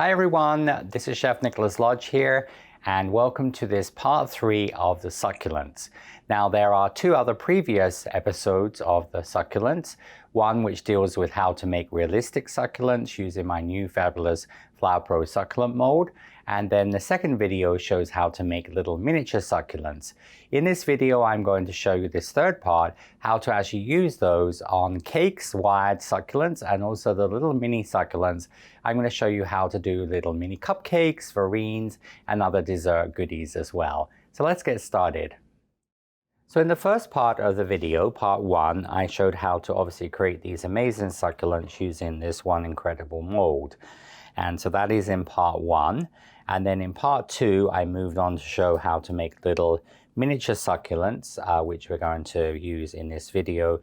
Hi everyone, this is Chef Nicholas Lodge here, and welcome to this part 3 of the succulents. Now there are 2 other previous episodes of the succulents, one which deals with how to make realistic succulents using my new fabulous Flower Pro succulent mold, and then the second video shows how to make little miniature succulents. In this video I'm going to show you this third part, how to actually use those on cakes, wired succulents, and also the little mini succulents. I'm going to show you how to do little mini cupcakes, verines, and other dessert goodies as well. So let's get started. So in the first part of the video, part 1, I showed how to obviously create these amazing succulents using this one incredible mold. And so that is in part 1. And then in part 2, I moved on to show how to make little miniature succulents, which we're going to use in this video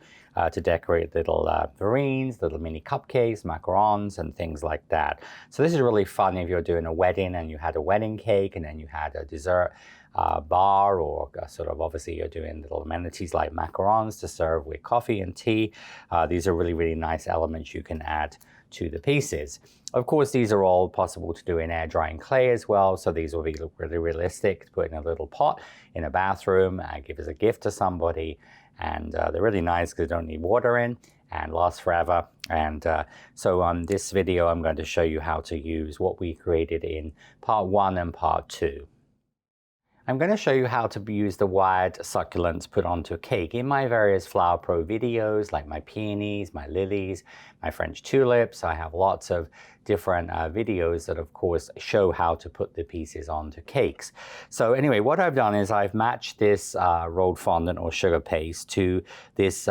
to decorate little verines, little mini cupcakes, macarons, and things like that. So this is really fun if you're doing a wedding and you had a wedding cake and then you had a dessert bar, or sort of obviously you're doing little amenities like macarons to serve with coffee and tea. These are really nice elements you can add to the pieces. Of course, these are all possible to do in air drying clay as well, so these will be really realistic to put in a little pot in a bathroom and give as a gift to somebody. And they're really nice because they don't need water in and last forever. And so on this video, I'm going to show you how to use what we created in part 1 and part 2. I'm going to show you how to use the wired succulents put onto a cake in my various Flower Pro videos, like my peonies, my lilies, my French tulips. I have lots of different videos that of course show how to put the pieces onto cakes. So anyway, what I've done is I've matched this rolled fondant or sugar paste to this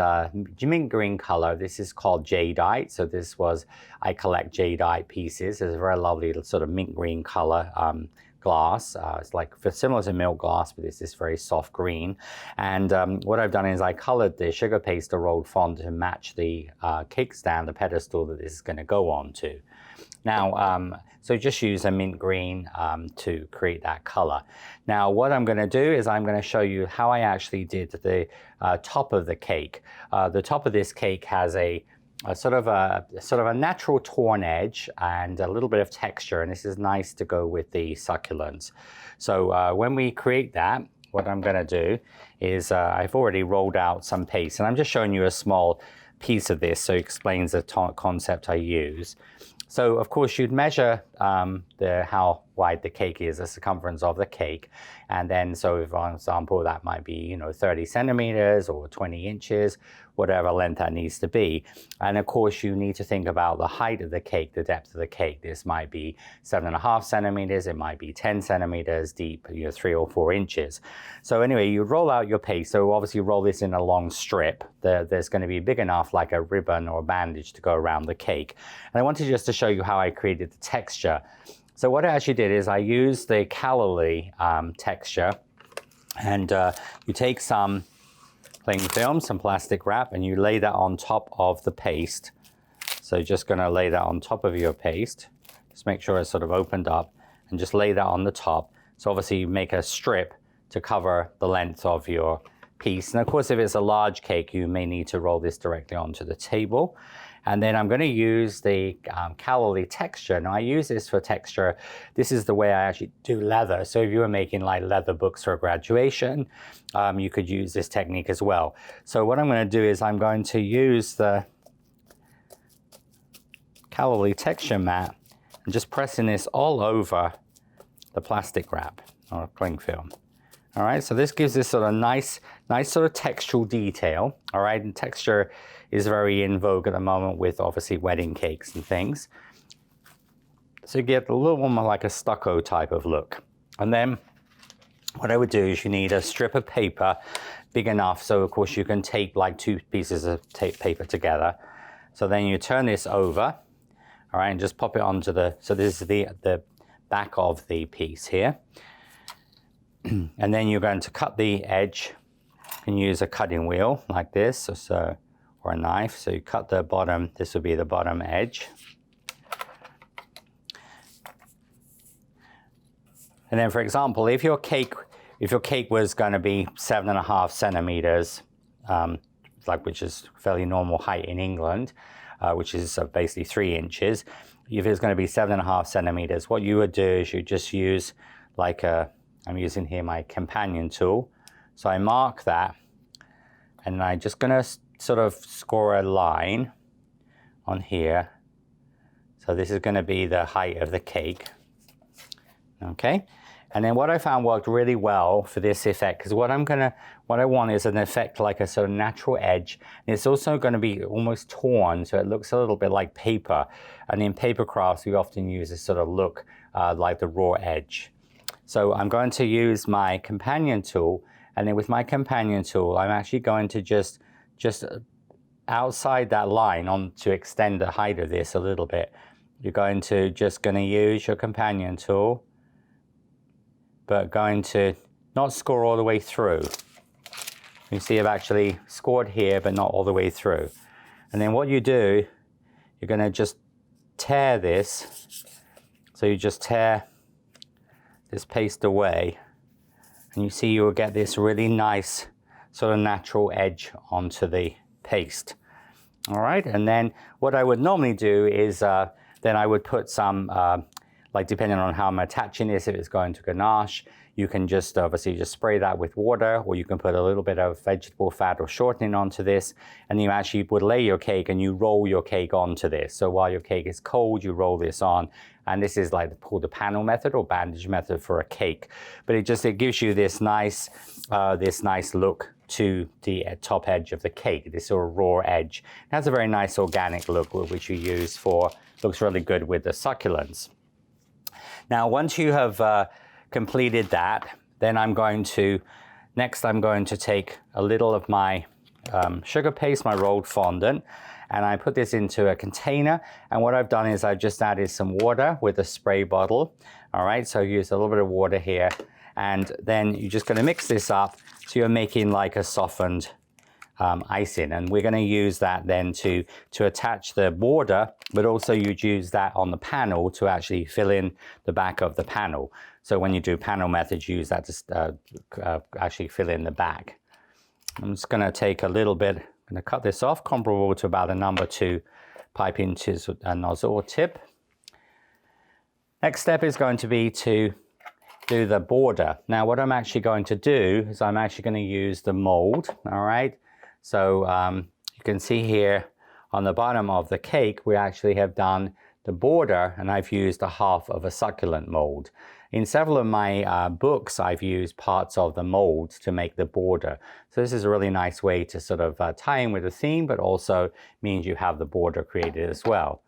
mint green color. This is called jadeite. So I collect jadeite pieces. It's a very lovely sort of mint green color glass. It's like similar to milk glass, but it's this very soft green. And what I've done is I colored the sugar paste or rolled fondant to match the cake stand, the pedestal that this is going to go onto. Now, so just use a mint green to create that color. Now, what I'm going to do is I'm going to show you how I actually did the top of the cake. The top of this cake has a sort of a natural torn edge and a little bit of texture, and this is nice to go with the succulents. So when we create that, what I'm going to do is I've already rolled out some paste, and I'm just showing you a small piece of this so it explains the concept I use. So of course you'd measure how wide the cake is, the circumference of the cake, and then so for example that might be 30 centimeters or 20 inches, whatever length that needs to be. And of course you need to think about the height of the cake, the depth of the cake. This might be 7.5 centimeters, it might be 10 centimeters deep, 3 or 4 inches. So anyway, you roll out your paste. So obviously roll this in a long strip. There's going to be big enough like a ribbon or a bandage to go around the cake. And I wanted just to show you how I created the texture. So what I actually did is I used the calorie texture, and you take some cling film, some plastic wrap, and you lay that on top of the paste. So just going to lay that on top of your paste. Just make sure it's sort of opened up and just lay that on the top. So obviously you make a strip to cover the length of your piece. And of course, if it's a large cake, you may need to roll this directly onto the table. And then I'm going to use the calorie texture. Now I use this for texture. This is the way I actually do leather. So if you were making like leather books for graduation, you could use this technique as well. So what I'm going to do is I'm going to use the calorie texture mat and just pressing this all over the plastic wrap or cling film. All right, so this gives this sort of nice sort of textural detail. All right, and texture is very in vogue at the moment with obviously wedding cakes and things. So you get a little more like a stucco type of look. And then what I would do is you need a strip of paper big enough so of course you can tape like 2 pieces of tape paper together. So then you turn this over, all right, and just pop it onto so this is the back of the piece here. And then you're going to cut the edge. You can use a cutting wheel like this, or a knife. So you cut the bottom, this will be the bottom edge. And then for example, if your cake was going to be 7.5 centimeters, which is fairly normal height in England, which is basically 3 inches, if it's going to be 7.5 centimeters, what you would do is you just use like I'm using here my companion tool. So I mark that, and I'm just going to sort of score a line on here. So this is going to be the height of the cake. Okay. And then what I found worked really well for this effect, because what I want is an effect like a sort of natural edge. And it's also going to be almost torn, so it looks a little bit like paper. And in paper crafts, we often use this sort of look like the raw edge. So I'm going to use my companion tool, and then with my companion tool, I'm actually going to just outside that line on to extend the height of this a little bit. You're going to use your companion tool, but going to not score all the way through. You see I've actually scored here, but not all the way through. And then what you do, you're going to just tear this. So you just tear this paste away, and you see you will get this really nice sort of natural edge onto the paste. All right, and then what I would normally do is then I would put some like depending on how I'm attaching this, if it's going to ganache, you can just obviously just spray that with water, or you can put a little bit of vegetable fat or shortening onto this, and you actually would lay your cake and you roll your cake onto this. So while your cake is cold, you roll this on, and this is like called the panel method or bandage method for a cake. But it gives you this nice look to the top edge of the cake, this sort of raw edge. It has a very nice organic look, which you use for, looks really good with the succulents. Now, once you have completed that, then next I'm going to take a little of my sugar paste, my rolled fondant, and I put this into a container. And what I've done is I've just added some water with a spray bottle. All right, so use a little bit of water here, and then you're just going to mix this up so you're making like a softened icing, and we're going to use that then to attach the border, but also you'd use that on the panel to actually fill in the back of the panel. So when you do panel methods, use that to actually fill in the back. I'm just going to take a little bit, I'm going to cut this off, comparable to about a number 2 pipe into a nozzle or tip. Next step is going to be to do the border. Now what I'm actually going to do is I'm actually going to use the mold, all right? So you can see here on the bottom of the cake, we actually have done the border, and I've used a half of a succulent mold. In several of my books, I've used parts of the mold to make the border. So this is a really nice way to sort of tie in with the theme, but also means you have the border created as well.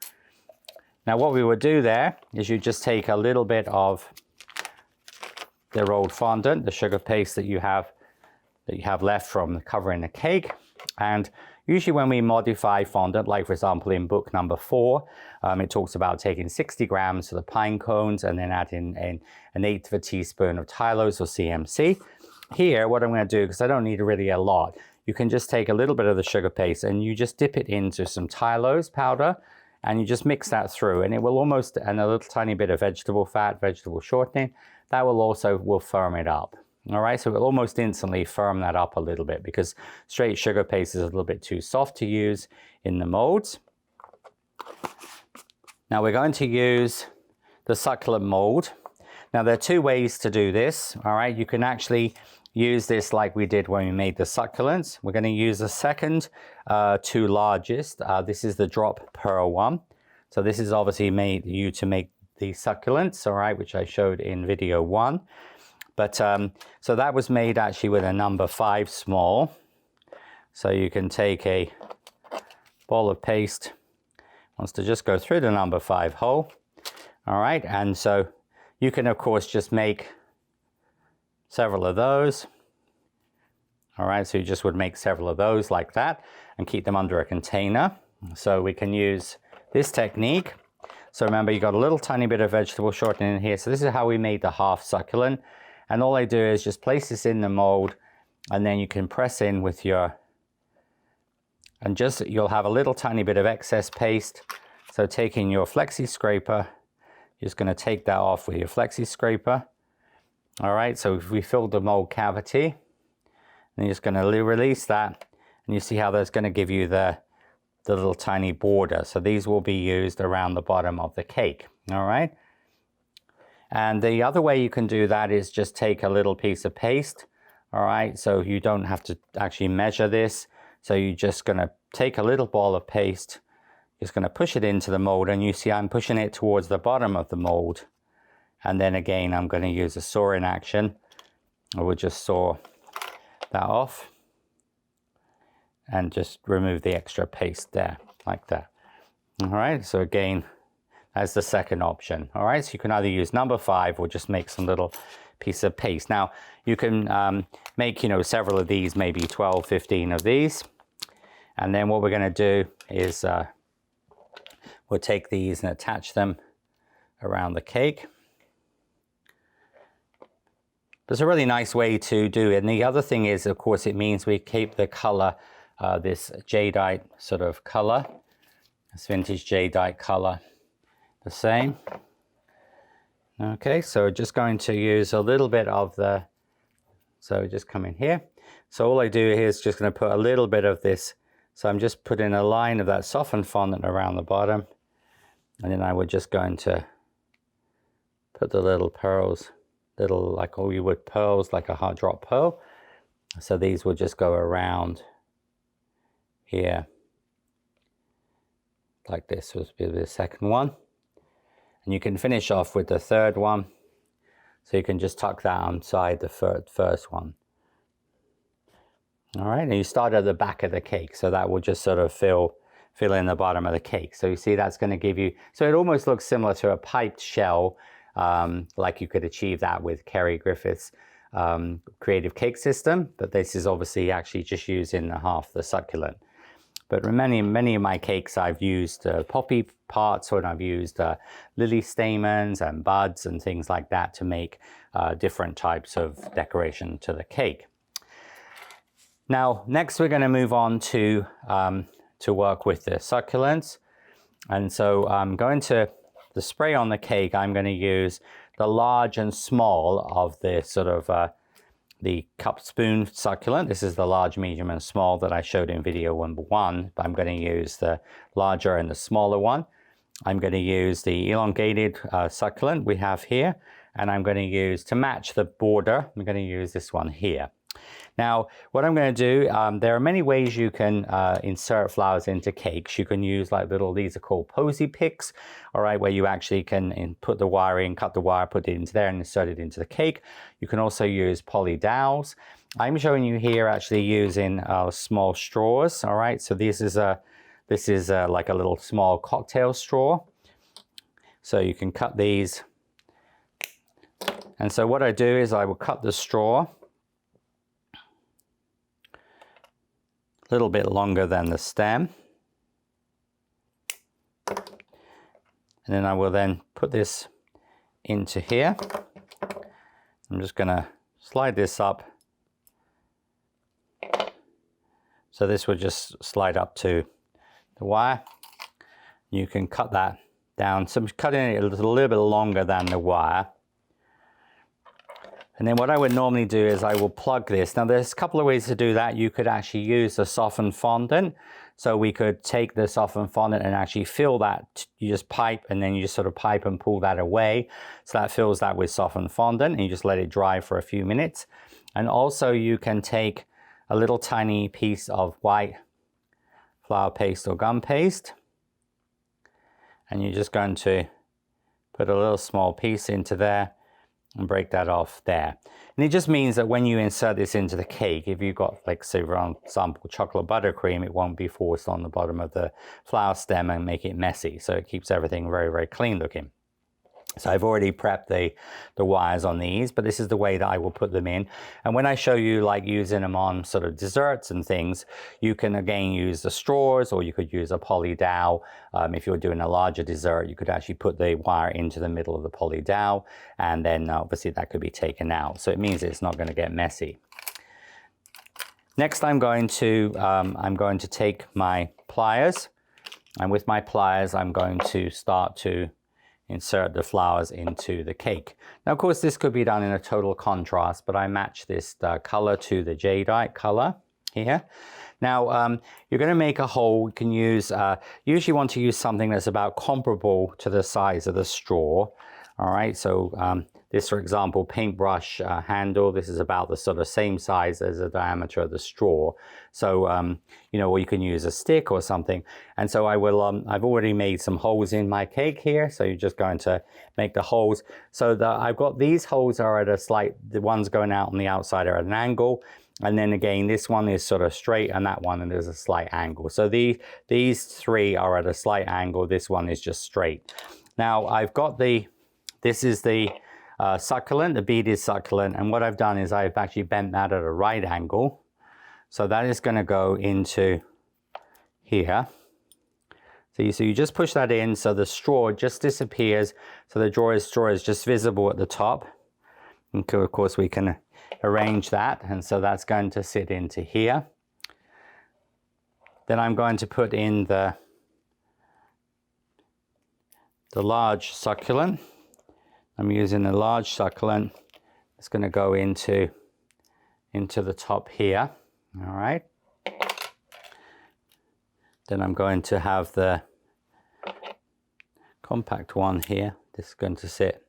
Now what we would do there is you just take a little bit of the rolled fondant, the sugar paste that you have left from covering the cake. And usually when we modify fondant, like for example in book number 4, it talks about taking 60 grams of the pine cones and then adding an 1/8 of a teaspoon of Tylose or CMC. Here, what I'm going to do, because I don't need really a lot, you can just take a little bit of the sugar paste and you just dip it into some Tylose powder, and you just mix that through, and it will almost, and a little tiny bit of vegetable fat, vegetable shortening, that will firm it up. All right, so it will almost instantly firm that up a little bit, because straight sugar paste is a little bit too soft to use in the molds. Now we're going to use the succulent mold. Now there are 2 ways to do this. All right, you can actually use this like we did when we made the succulents. We're going to use the second 2 largest. This is the drop pearl one. So this is obviously made to make the succulents, all right, which I showed in video 1. But so that was made actually with a number 5 small. So you can take a ball of paste, wants to just go through the number 5 hole. All right, and so you can of course just make several of those. All right, so you just would make several of those like that and keep them under a container. So we can use this technique. So remember, you got a little tiny bit of vegetable shortening in here. So this is how we made the half succulent. And all I do is just place this in the mold, and then you can press in with your, and just, you'll have a little tiny bit of excess paste. So taking your flexi scraper, you're just going to take that off with your flexi scraper. All right, so if we filled the mold cavity, and you're just going to release that, and you see how that's going to give you the the little tiny border. So these will be used around the bottom of the cake, all right? And the other way you can do that is just take a little piece of paste, all right? So you don't have to actually measure this. So you're just gonna take a little ball of paste, just gonna push it into the mold, and you see I'm pushing it towards the bottom of the mold. And then again, I'm gonna use a sawing action. I will just saw that off and just remove the extra paste there, like that. All right, so again, that's the second option. All right, so you can either use number 5 or just make some little piece of paste. Now, you can make, several of these, maybe 12, 15 of these. And then what we're gonna do is we'll take these and attach them around the cake. It's a really nice way to do it. And the other thing is, of course, it means we keep the color, this jadeite sort of color, this vintage jadeite color, the same. Okay, so just going to use a little bit of the, so just come in here. So all I do here is just going to put a little bit of this. So I'm just putting a line of that softened fondant around the bottom. And then I would just going to put the little pearls, little like all you would pearls, like a hard drop pearl. So these will just go around here, like this would be the second one. And you can finish off with the third one. So you can just tuck that inside the first one. All right, and you start at the back of the cake. So that will just sort of fill in the bottom of the cake. So you see that's going to give you, so it almost looks similar to a piped shell, like you could achieve that with Kerry Griffith's creative cake system. But this is obviously actually just using half the succulent. But many of my cakes I've used poppy parts, or I've used lily stamens and buds and things like that to make different types of decoration to the cake. Now, next we're going to move on to work with the succulents. And so I'm going to, the spray on the cake, I'm going to use the large and small of the sort of the cup spoon succulent. This is the large, medium, and small that I showed in video number 1. But I'm going to use the larger and the smaller one. I'm going to use the elongated succulent we have here. And I'm going to use, to match the border, I'm going to use this one here. Now, what I'm going to do, there are many ways you can insert flowers into cakes. You can use like little, these are called posy picks, all right, where you actually can put the wire in, cut the wire, put it into there and insert it into the cake. You can also use poly dowels. I'm showing you here actually using small straws, all right. So this is like a little small cocktail straw. So you can cut these. And so what I do is I will cut the straw a little bit longer than the stem. And then I will then put this into here. I'm just going to slide this up. So this will just slide up to the wire. You can cut that down. So I'm cutting it a little bit longer than the wire. And then what I would normally do is I will plug this. Now there's a couple of ways to do that. You could actually use the softened fondant. So we could take the softened fondant and actually fill that. You just pipe and then you just sort of pipe and pull that away. So that fills that with softened fondant and you just let it dry for a few minutes. And also you can take a little tiny piece of white flour paste or gum paste. And you're just going to put a little small piece into there and break that off there. And it just means that when you insert this into the cake, if you've got, like, say, for example, chocolate buttercream, it won't be forced on the bottom of the flower stem and make it messy. So it keeps everything very, very clean looking. So I've already prepped the wires on these, but this is the way that I will put them in. And when I show you like using them on sort of desserts and things, you can again use the straws, or you could use a poly dowel. If you're doing a larger dessert, you could actually put the wire into the middle of the poly dowel, and then obviously that could be taken out. So it means it's not going to get messy. Next, I'm going to take my pliers, and with my pliers, I'm going to start to insert the flowers into the cake. Now, of course, this could be done in a total contrast, but I match this color to the jadeite color here. Now, you're going to make a hole. You can use, usually want to use something that's about comparable to the size of the straw. All right, so this, for example, paintbrush handle, this is about the sort of same size as the diameter of the straw. So, you know, or you can use a stick or something. And so I will, I've already made some holes in my cake here. So you're just going to make the holes. So I've got these holes are at a slight, the ones going out on the outside are at an angle. And then again, this one is sort of straight and that one, and there's a slight angle. So these three are at a slight angle. This one is just straight. Now I've got this is the succulent, the beaded succulent, and what I've done is I've actually bent that at a right angle. So that is going to go into here. So you just push that in so the straw just disappears. So the straw is just visible at the top. And of course we can arrange that, and so that's going to sit into here. Then I'm going to put in the large succulent. I'm using a large succulent. It's going to go into the top here. All right. Then I'm going to have the compact one here. This is going to sit.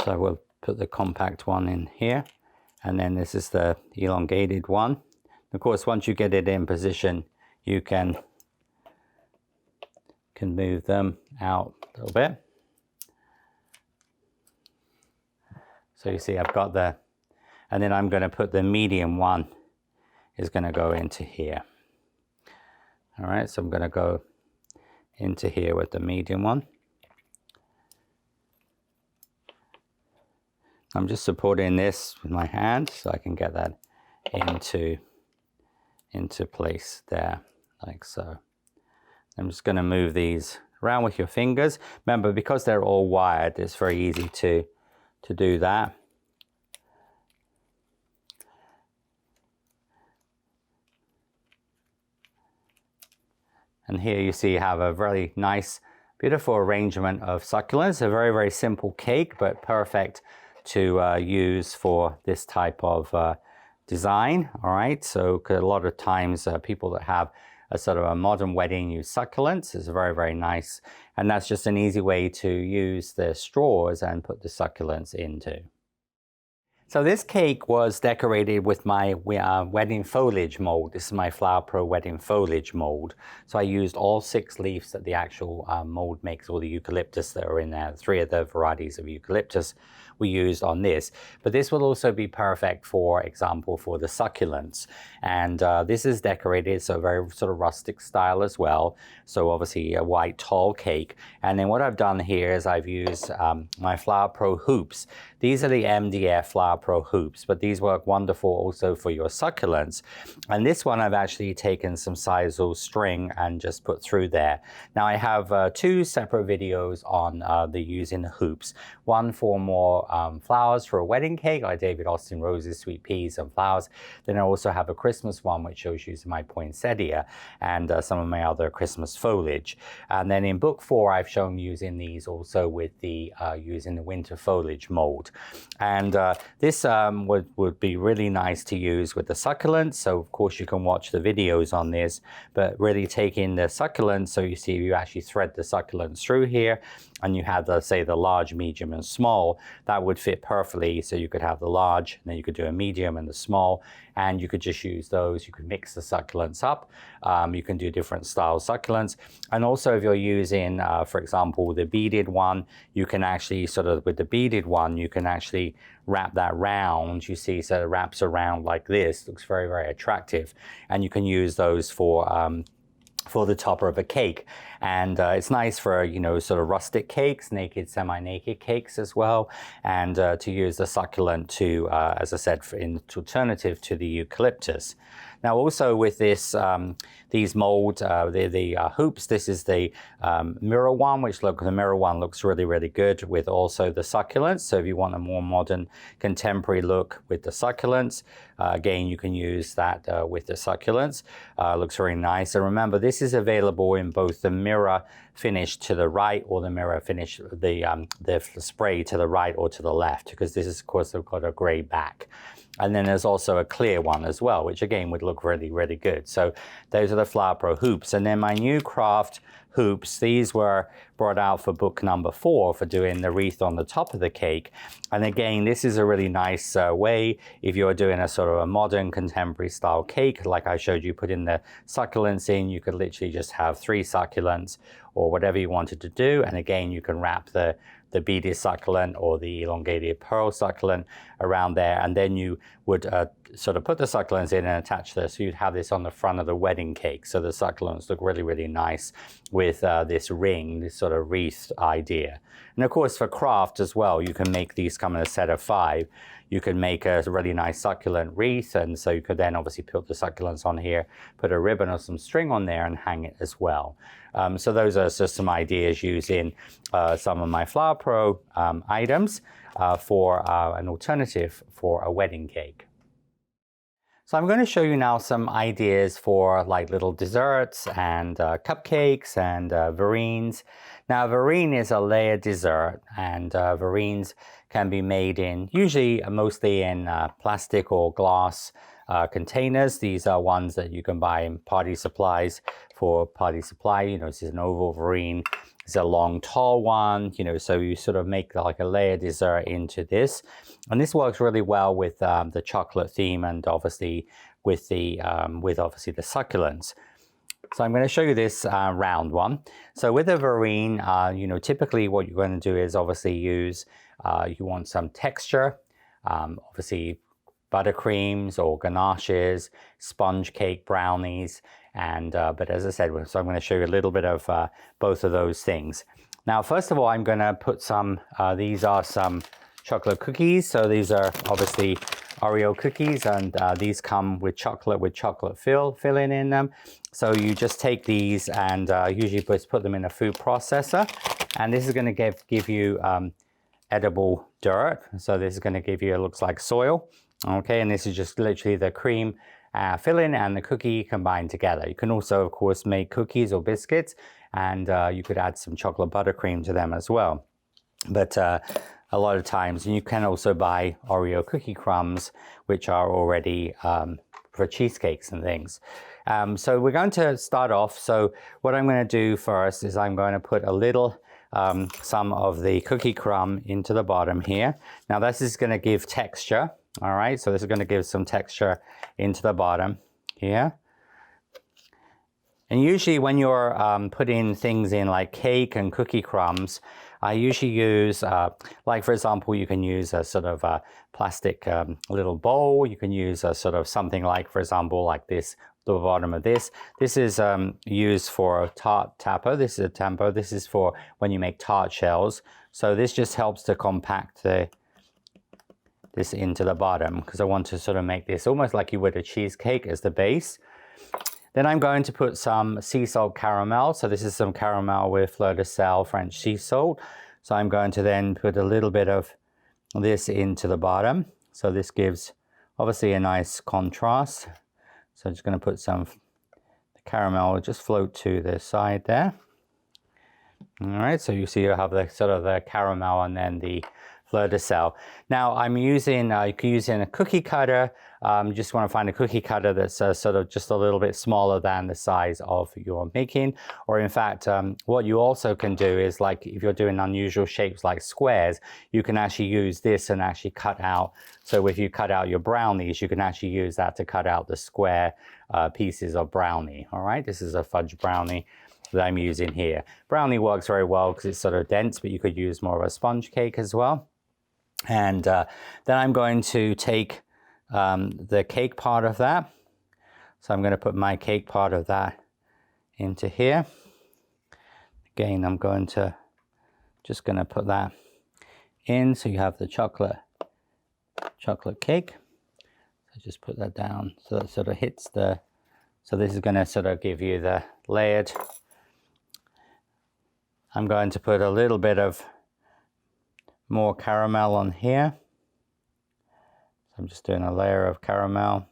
So I will put the compact one in here. And then this is the elongated one. Of course, once you get it in position, you can move them out a little bit. So you see I've got and then I'm going to put the medium one is going to go into here. All right, so I'm going to go into here with the medium one. I'm just supporting this with my hand so I can get that into place there, like so. I'm just going to move these around with your fingers. Remember, because they're all wired, it's very easy to do that. And here you see you have a very nice, beautiful arrangement of succulents. A very, very simple cake, but perfect to use for this type of design. All right, so a lot of times people that have a sort of a modern wedding use succulents. It's very, very nice. And that's just an easy way to use the straws and put the succulents into. So this cake was decorated with my wedding foliage mold. This is my Flower Pro wedding foliage mold. So I used all 6 leaves that the actual mold makes, all the eucalyptus that are in there. 3 of the varieties of eucalyptus we used on this. But this will also be perfect, for example, for the succulents. And this is decorated, so very sort of rustic style as well. So obviously a white tall cake. And then what I've done here is I've used my Flower Pro hoops. These are the MDF Flower Pro hoops, but these work wonderful also for your succulents. And this one I've actually taken some sisal string and just put through there. Now I have 2 separate videos on the using the hoops. One for more flowers for a wedding cake, like David Austin roses, sweet peas, and flowers. Then I also have a Christmas one which shows you my poinsettia and some of my other Christmas foliage. And then in book 4 I've shown using these also with the using the winter foliage mold. And this would be really nice to use with the succulents. So of course you can watch the videos on this, but really taking the succulents, so you see you actually thread the succulents through here, and you have the, say, the large, medium, and small. That would fit perfectly. So you could have the large, and then you could do a medium and the small, and you could just use those. You could mix the succulents up. You can do different style succulents. And also if you're using, for example, the beaded one, you can actually sort of, with the beaded one, you can actually wrap that round. You see, so it wraps around like this. Looks very, very attractive. And you can use those for the topper of a cake. And it's nice for, you know, sort of rustic cakes, naked, semi-naked cakes as well. And to use the succulent to, as I said, in alternative to the eucalyptus. Now also with this, these mold, the hoops, this is the mirror one, the mirror one looks really, really good with also the succulents. So if you want a more modern, contemporary look with the succulents, again, you can use that with the succulents. Looks very nice. And remember, this is available in both the mirror finish to the right or the mirror finish, the spray to the right or to the left, because this is, of course, they've got a gray back. And then there's also a clear one as well, which again would look really, really good. So those are the Flower Pro hoops. And then my new craft hoops, these were brought out for book number 4 for doing the wreath on the top of the cake. And again, this is a really nice way if you're doing a sort of a modern contemporary style cake, like I showed you, put in the succulents in, you could literally just have 3 succulents or whatever you wanted to do. And again, you can wrap the beaded succulent or the elongated pearl succulent around there, and then you would sort of put the succulents in and attach this. So you'd have this on the front of the wedding cake. So the succulents look really, really nice with this ring, this sort of wreath idea. And of course for craft as well, you can make these come in a set of 5. You can make a really nice succulent wreath, and so you could then obviously put the succulents on here, put a ribbon or some string on there and hang it as well. So those are just some ideas using some of my Flower Pro items for an alternative for a wedding cake. So I'm going to show you now some ideas for like little desserts and cupcakes and verrines. Now verrine is a layered dessert, and verrines can be made in usually mostly in plastic or glass containers. These are ones that you can buy in party supplies for party supply. You know, this is an oval verrine. It's a long, tall one, you know, so you sort of make like a layered dessert into this. And this works really well with the chocolate theme, and obviously with the succulents. So I'm going to show you this round one. So with a verrine, you know, typically what you're going to do is obviously use, you want some texture, obviously buttercreams or ganaches, sponge cake, brownies, and but as I said, so I'm going to show you a little bit of both of those things. Now, first of all, I'm going to put some, these are some chocolate cookies. So these are obviously Oreo cookies, and these come with chocolate filling in them. So you just take these and usually just put them in a food processor, and this is going to give you edible dirt. So this is going to give you, it looks like soil. Okay, and this is just literally the cream filling and the cookie combined together. You can also, of course, make cookies or biscuits, and you could add some chocolate buttercream to them as well. But a lot of times, and you can also buy Oreo cookie crumbs, which are already for cheesecakes and things. So we're going to start off. So what I'm going to do first is I'm going to put a little some of the cookie crumb into the bottom here. Now this is going to give texture. All right, so this is going to give some texture into the bottom here. And usually when you're putting things in like cake and cookie crumbs, I usually use, like for example, you can use a sort of a plastic little bowl. You can use a sort of something like, for example, like this, the bottom of this. This is used for tart tapper. This is a tamper. This is for when you make tart shells. So this just helps to compact this into the bottom, because I want to sort of make this almost like you would a cheesecake as the base. Then I'm going to put some sea salt caramel. So this is some caramel with fleur de sel, French sea salt. So I'm going to then put a little bit of this into the bottom. So this gives obviously a nice contrast. So I'm just going to put some the caramel, just float to the side there. All right, so you see you have the sort of the caramel and then the fleur de sel. Now I'm using, you can use in a cookie cutter. You just want to find a cookie cutter that's sort of just a little bit smaller than the size of your making. Or in fact, what you also can do is, like if you're doing unusual shapes like squares, you can actually use this and actually cut out. So if you cut out your brownies, you can actually use that to cut out the square pieces of brownie. All right, this is a fudge brownie that I'm using here. Brownie works very well because it's sort of dense, but you could use more of a sponge cake as well. And then I'm going to take the cake part of that. So I'm going to put my cake part of that into here. Again, I'm going to just going to put that in, so you have the chocolate cake. So just put that down so it sort of hits the, so this is going to sort of give you the layered. I'm going to put a little bit of more caramel on here. So I'm just doing a layer of caramel.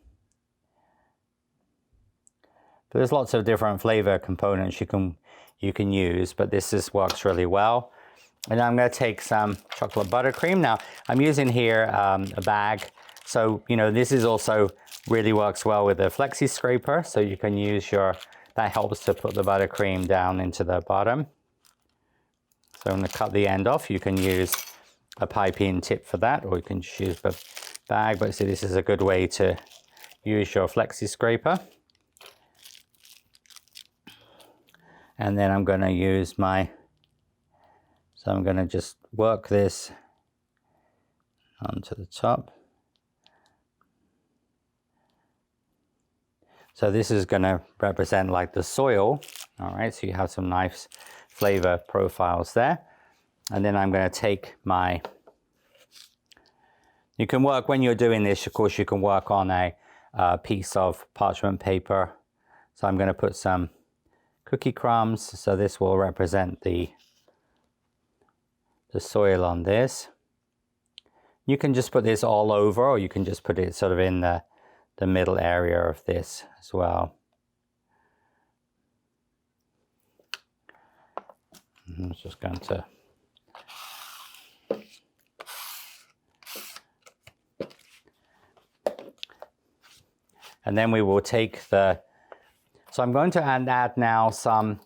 But there's lots of different flavor components you can use, but this works really well. And I'm going to take some chocolate buttercream. Now I'm using here a bag, so you know this is also really works well with the flexi scraper. So you can use that helps to put the buttercream down into the bottom. So I'm going to cut the end off. You can use a piping tip for that, or you can just use the bag. But see, this is a good way to use your flexi scraper. And then I'm going to use so I'm going to just work this onto the top. So this is going to represent like the soil. All right, so you have some nice flavor profiles there. And then I'm going to take you can work, when you're doing this, of course, you can work on a piece of parchment paper. So I'm going to put some cookie crumbs. So this will represent the soil on this. You can just put this all over, or you can just put it sort of in the middle area of this as well. I'm just going to and then we will take so I'm going to add now some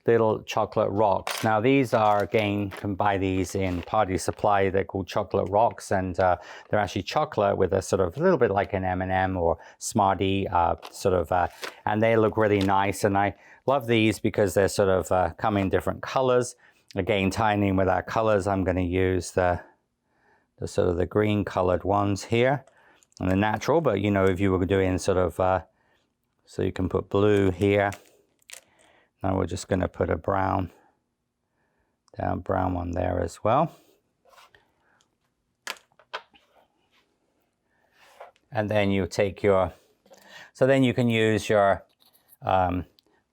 little chocolate rocks. Now these are, again, you can buy these in party supply. They're called chocolate rocks, and they're actually chocolate with a sort of a little bit like an M&M or Smartie and they look really nice. And I love these because they're sort of come in different colors. Again, tying in with our colors, I'm going to use the sort of the green colored ones here and the natural. But you know, if you were doing sort of so you can put blue here. Now we're just going to put a brown one there as well. And then you take so then you can use your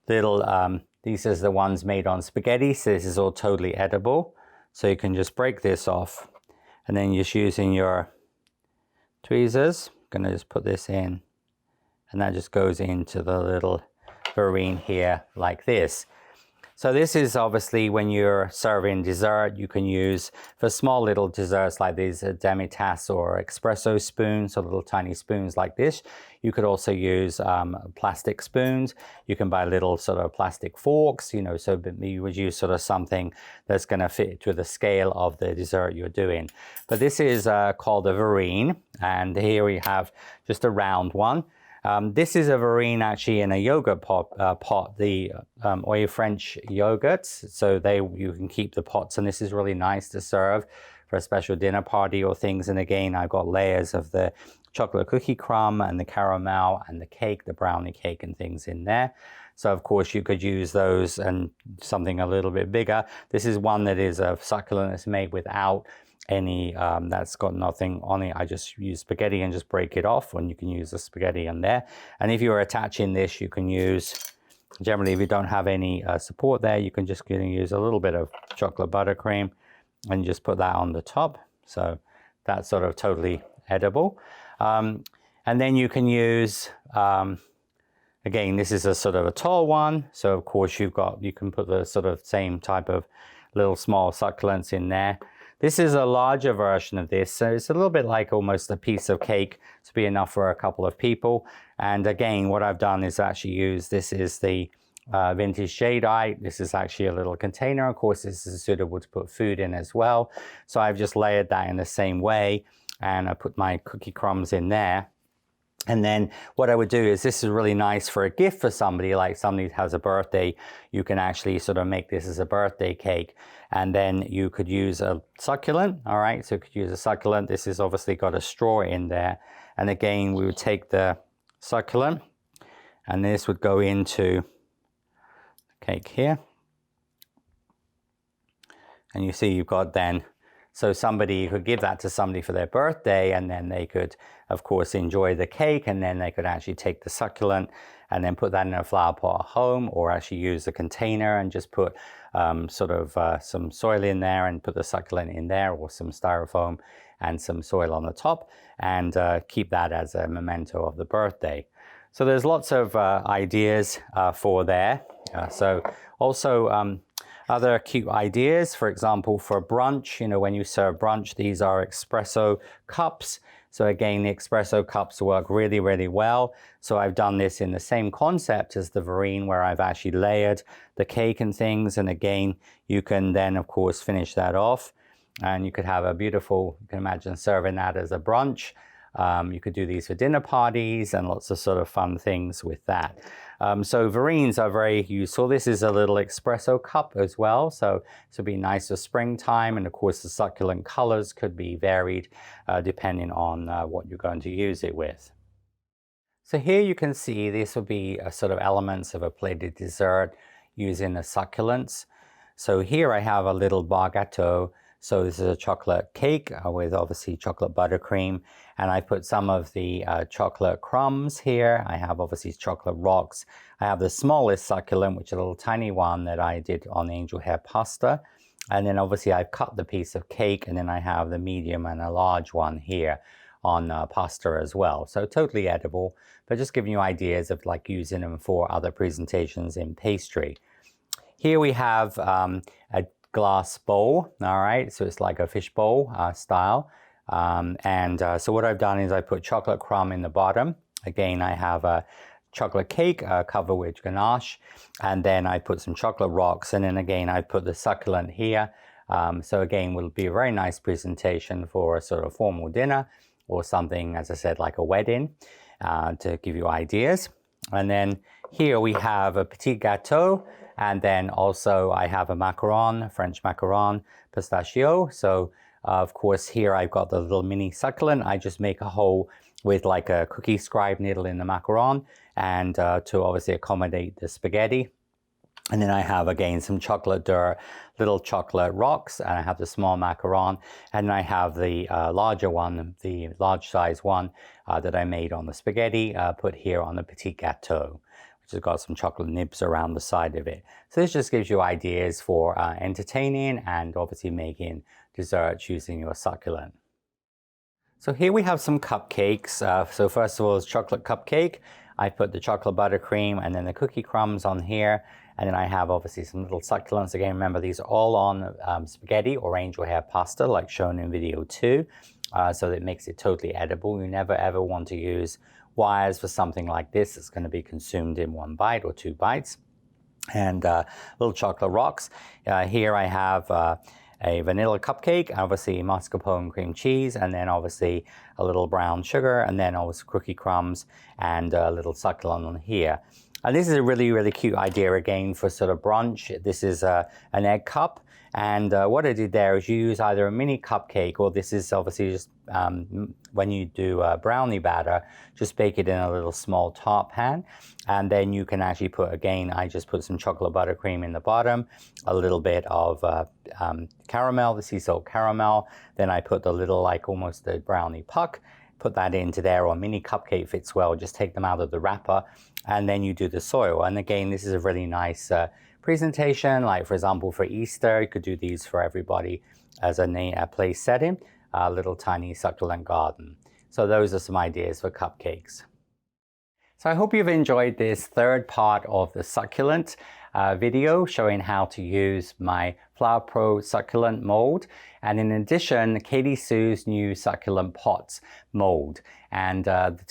little, these are the ones made on spaghetti. So this is all totally edible. So you can just break this off. And then just using your tweezers, I'm going to just put this in. And that just goes into the little vereen here like this. So this is obviously when you're serving dessert, you can use for small little desserts like these demitasse or espresso spoons, or little tiny spoons like this. You could also use plastic spoons. You can buy little sort of plastic forks, you know, so you would use sort of something that's going to fit to the scale of the dessert you're doing. But this is called a vereen, and here we have just a round one. This is a vereen actually in a yogurt pot, the Oil French yogurts. So you can keep the pots, and this is really nice to serve for a special dinner party or things. And again, I've got layers of the chocolate cookie crumb and the caramel and the cake, the brownie cake and things in there. So of course you could use those and something a little bit bigger. This is one that is a succulent that's made without any, that's got nothing on it. I just use spaghetti and just break it off, and you can use the spaghetti in there. And if you're attaching this, you can use, generally if you don't have any support there, you can just use a little bit of chocolate buttercream and just put that on the top. So that's sort of totally edible. And then you can use, again, this is a sort of a tall one. So of course you can put the sort of same type of little small succulents in there. This is a larger version of this, so it's a little bit like almost a piece of cake to be enough for a couple of people. And again, what I've done is actually use, this is the vintage jadeite. This is actually a little container. Of course, this is suitable to put food in as well. So I've just layered that in the same way, and I put my cookie crumbs in there. And then what I would do is, this is really nice for a gift for somebody, like somebody has a birthday. You can actually sort of make this as a birthday cake. And then you could use a succulent, all right? So you could use a succulent. This has obviously got a straw in there. And again, we would take the succulent, and this would go into the cake here. And you see you've got then So somebody could give that to somebody for their birthday, and then they could, of course, enjoy the cake, and then they could actually take the succulent and then put that in a flower pot at home, or actually use a container and just put some soil in there and put the succulent in there, or some styrofoam and some soil on the top, and keep that as a memento of the birthday. So there's lots of ideas for there. Other cute ideas, for example, for brunch, when you serve brunch, these are espresso cups. So again, the espresso cups work really, really well. So I've done this in the same concept as the vereen, where I've actually layered the cake and things. And again, you can then, of course, finish that off. And you could have a beautiful, you can imagine serving that as a brunch. You could do these for dinner parties and lots of sort of fun things with that. So vereens are very useful. This is a little espresso cup as well. So this would be nice for springtime. And of course, the succulent colors could be varied depending on what you're going to use it with. So here you can see this will be sort of elements of a plated dessert using the succulents. So here I have a little bar gâteau. So this is a chocolate cake with obviously chocolate buttercream, and I put some of the chocolate crumbs here. I have obviously chocolate rocks. I have the smallest succulent, which is a little tiny one that I did on angel hair pasta. And then obviously I've cut the piece of cake, and then I have the medium and a large one here on pasta as well. So totally edible, but just giving you ideas of like using them for other presentations in pastry. Here we have a glass bowl, all right, so it's like a fish bowl style, so what I've done is I put chocolate crumb in the bottom. Again, I have a chocolate cake covered with ganache, and then I put some chocolate rocks, and then again I put the succulent here. So again, will be a very nice presentation for a sort of formal dinner or something, as I said, like a wedding, to give you ideas. And then here we have a petit gâteau. And then also I have a macaron, French macaron, pistachio. So of course here I've got the little mini succulent. I just make a hole with like a cookie scribe needle in the macaron, and to obviously accommodate the spaghetti. And then I have again some chocolate dirt, little chocolate rocks, and I have the small macaron, and I have the larger one, the large size one that I made on the spaghetti, put here on the petit gâteau, which has got some chocolate nibs around the side of it. So this just gives you ideas for entertaining and obviously making desserts using your succulent. So here we have some cupcakes. So first of all, it's chocolate cupcake. I put the chocolate buttercream and then the cookie crumbs on here. And then I have obviously some little succulents. Again, remember these are all on spaghetti or angel hair pasta like shown in video 2. So that makes it totally edible. You never ever want to use wires for something like this. It's going to be consumed in 1 bite or 2 bites. And little chocolate rocks. Here I have a vanilla cupcake, obviously mascarpone cream cheese, and then obviously a little brown sugar, and then obviously cookie crumbs and a little succulent on here. And this is a really, really cute idea again for sort of brunch. This is an egg cup. And what I did there is you use either a mini cupcake, or this is obviously just when you do brownie batter, just bake it in a little small tart pan. And then you can actually put, again, I just put some chocolate buttercream in the bottom, a little bit of caramel, the sea salt caramel. Then I put the little, like almost the brownie puck, put that into there, or a mini cupcake fits well. Just take them out of the wrapper, and then you do the soil. And again, this is a really nice presentation, like for example for Easter, you could do these for everybody as a place setting, a little tiny succulent garden. So those are some ideas for cupcakes. So I hope you've enjoyed this third part of the succulent video showing how to use my Flower Pro succulent mold, and in addition Katy Sue's new succulent pots mold. And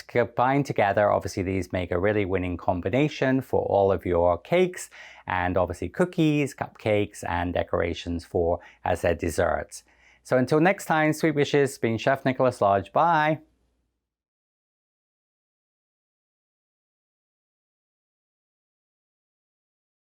combined together, obviously these make a really winning combination for all of your cakes and obviously cookies, cupcakes, and decorations for as their desserts. So until next time, sweet wishes, been Chef Nicholas Lodge. Bye!